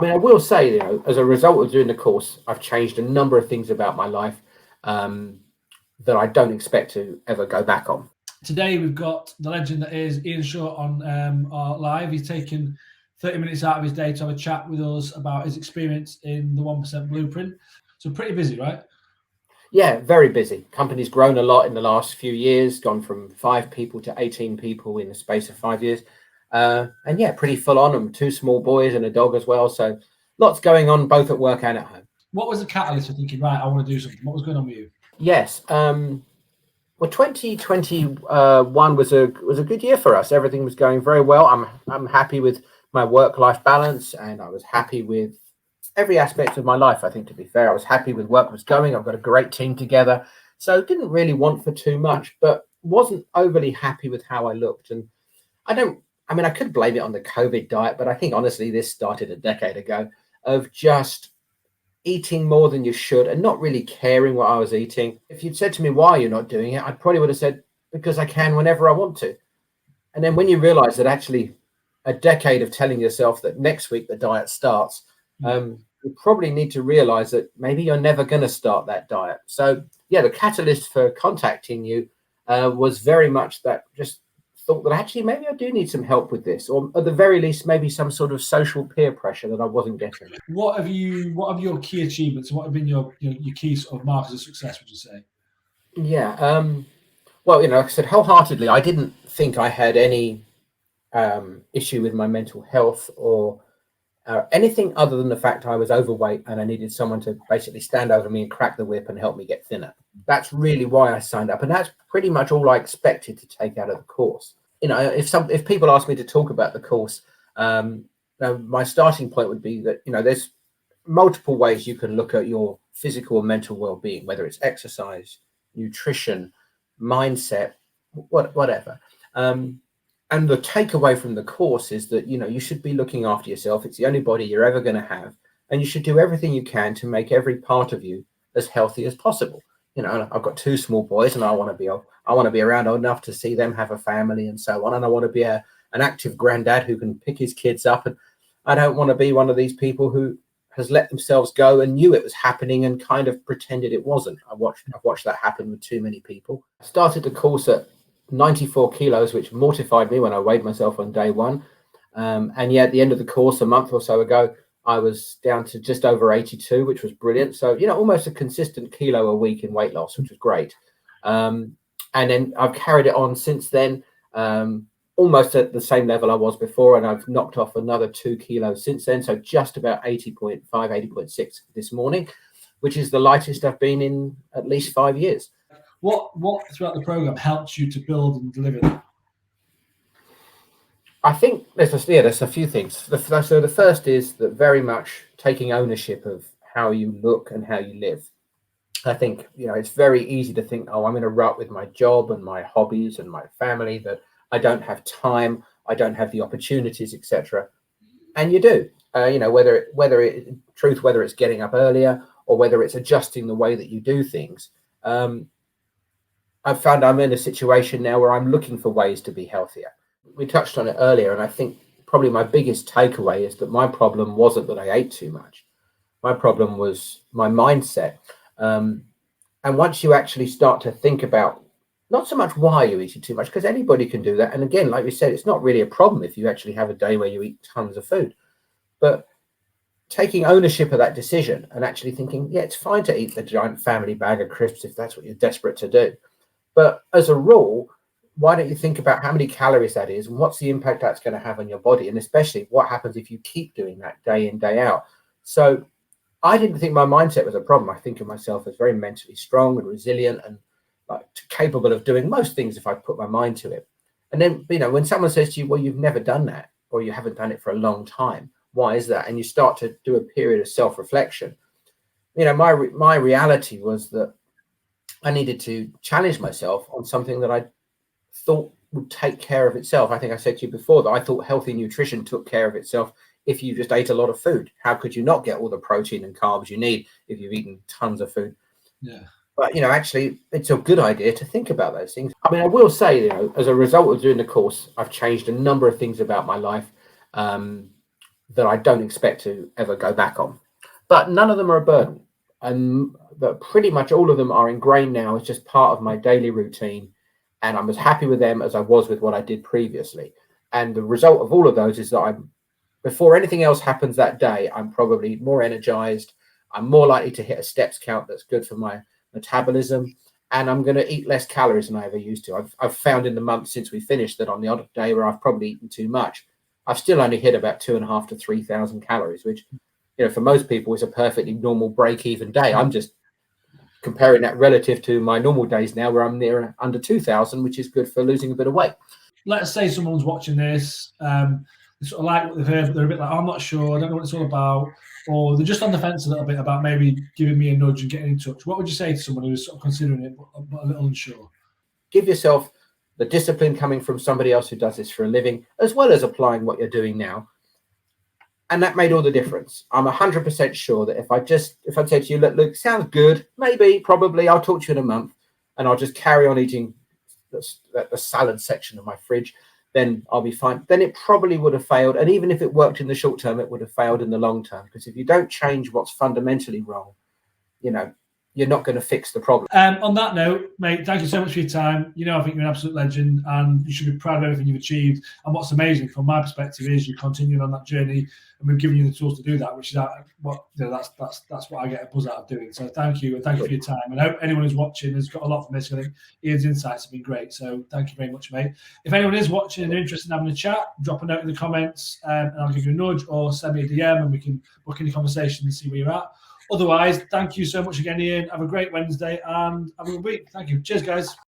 mean, I will say, as a result of doing the course, I've changed a number of things about my life that I don't expect to ever go back on. Today we've got the legend that is Ian Shaw on our live. He's taken 30 minutes out of his day to have a chat with us about his experience in the 1% Blueprint. So pretty busy, right? Yeah, very busy. Company's grown a lot in the last few years, gone from 5 people to 18 people in the space of 5 years. And yeah, pretty full on. And 2 small boys and a dog as well. So lots going on both at work and at home. What was the catalyst for thinking, right, I want to do something? What was going on with you? Yes. Well, 2021 was a good year for us. Everything was going very well. I'm happy with my work-life balance, and I was happy with every aspect of my life. I think, to be fair, I was happy with work was going. I've got a great team together, so didn't really want for too much, but wasn't overly happy with how I looked. And I could blame it on the COVID diet, but I think honestly, this started a decade ago of just eating more than you should and not really caring what I was eating. If you'd said to me, why you're not doing it, I probably would have said, because I can whenever I want to. And then when you realize that actually a decade of telling yourself that next week the diet starts, you probably need to realize that maybe you're never going to start that diet. So yeah, the catalyst for contacting you was very much that, just thought that actually maybe I do need some help with this, or at the very least maybe some sort of social peer pressure that I wasn't getting. What have your key achievements? What have been your key sort of markers of success, would you say? Yeah, well, like I said, wholeheartedly, I didn't think I had any issue with my mental health or anything other than the fact I was overweight and I needed someone to basically stand over me and crack the whip and help me get thinner. That's really why I signed up, and that's pretty much all I expected to take out of the course. If people ask me to talk about the course, my starting point would be that there's multiple ways you can look at your physical and mental well-being, whether it's exercise, nutrition, mindset, whatever. And the takeaway from the course is that you should be looking after yourself. It's the only body you're ever going to have, and you should do everything you can to make every part of you as healthy as possible. I've got 2 small boys, and I want to be around old enough to see them have a family and so on. And I want to be an active granddad who can pick his kids up. And I don't want to be one of these people who has let themselves go and knew it was happening and kind of pretended it wasn't. I've watched that happen with too many people. I started the course at 94 kilos, which mortified me when I weighed myself on day 1. And yet at the end of the course, a month or so ago, I was down to just over 82, which was brilliant. So, almost a consistent kilo a week in weight loss, which was great. And then I've carried it on since then, almost at the same level I was before. And I've knocked off another 2 kilos since then. So just about 80.5, 80.6 this morning, which is the lightest I've been in at least 5 years. What throughout the program helps you to build and deliver that? I think there's a few things. So the first is that very much taking ownership of how you look and how you live. I think, it's very easy to think, oh, I'm in a rut with my job and my hobbies and my family, that I don't have time, I don't have the opportunities, etc. And you do, whether it's getting up earlier or whether it's adjusting the way that you do things. I've found I'm in a situation now where I'm looking for ways to be healthier. We touched on it earlier, and I think probably my biggest takeaway is that my problem wasn't that I ate too much. My problem was my mindset. And once you actually start to think about not so much why you're eating too much, because anybody can do that. And again, like we said, it's not really a problem if you actually have a day where you eat tons of food. But taking ownership of that decision and actually thinking, yeah, it's fine to eat the giant family bag of crisps if that's what you're desperate to do. But as a rule, why don't you think about how many calories that is and what's the impact that's going to have on your body? And especially what happens if you keep doing that day in, day out. So I didn't think my mindset was a problem. I think of myself as very mentally strong and resilient and capable of doing most things if I put my mind to it. And then, when someone says to you, well, you've never done that, or you haven't done it for a long time, why is that? And you start to do a period of self-reflection. My reality was that I needed to challenge myself on something that I thought would take care of itself. I think I said to you before that I thought healthy nutrition took care of itself if you just ate a lot of food. How could you not get all the protein and carbs you need if you've eaten tons of food? Yeah. But, actually, it's a good idea to think about those things. I mean, I will say, as a result of doing the course, I've changed a number of things about my life that I don't expect to ever go back on. But none of them are a burden. And pretty much all of them are ingrained now as just part of my daily routine. And I'm as happy with them as I was with what I did previously. And the result of all of those is that before anything else happens that day, I'm probably more energized. I'm more likely to hit a steps count that's good for my metabolism. And I'm going to eat less calories than I ever used to. I've found in the month since we finished that on the odd day where I've probably eaten too much, I've still only hit about 2,500 to 3,000 calories, which, for most people is a perfectly normal break-even day. I'm just comparing that relative to my normal days now, where I'm near under 2,000, which is good for losing a bit of weight. Let's say someone's watching this, they sort of like what they've heard, but they're a bit like, I'm not sure, I don't know what it's all about, or they're just on the fence a little bit about maybe giving me a nudge and getting in touch. What would you say to someone who's sort of considering it but a little unsure? Give yourself the discipline coming from somebody else who does this for a living, as well as applying what you're doing now. And that made all the difference. I'm 100% sure that if I said to you, look, sounds good, maybe, probably, I'll talk to you in a month, and I'll just carry on eating the salad section of my fridge, then I'll be fine. Then it probably would have failed. And even if it worked in the short term, it would have failed in the long term. Because if you don't change what's fundamentally wrong, you're not going to fix the problem. On that note, mate, thank you so much for your time. I think you're an absolute legend, and you should be proud of everything you've achieved. And what's amazing from my perspective is you're continuing on that journey, and we've given you the tools to do that, which is that's what I get a buzz out of doing. So thank you, and thank you for your time. And I hope anyone who's watching has got a lot from this. I think Ian's insights have been great. So thank you very much, mate. If anyone is watching and they're interested in having a chat, drop a note in the comments, and I'll give you a nudge, or send me a DM, and we can book in a conversation and see where you're at. Otherwise, thank you so much again, Ian. Have a great Wednesday and have a good week. Thank you. Cheers, guys.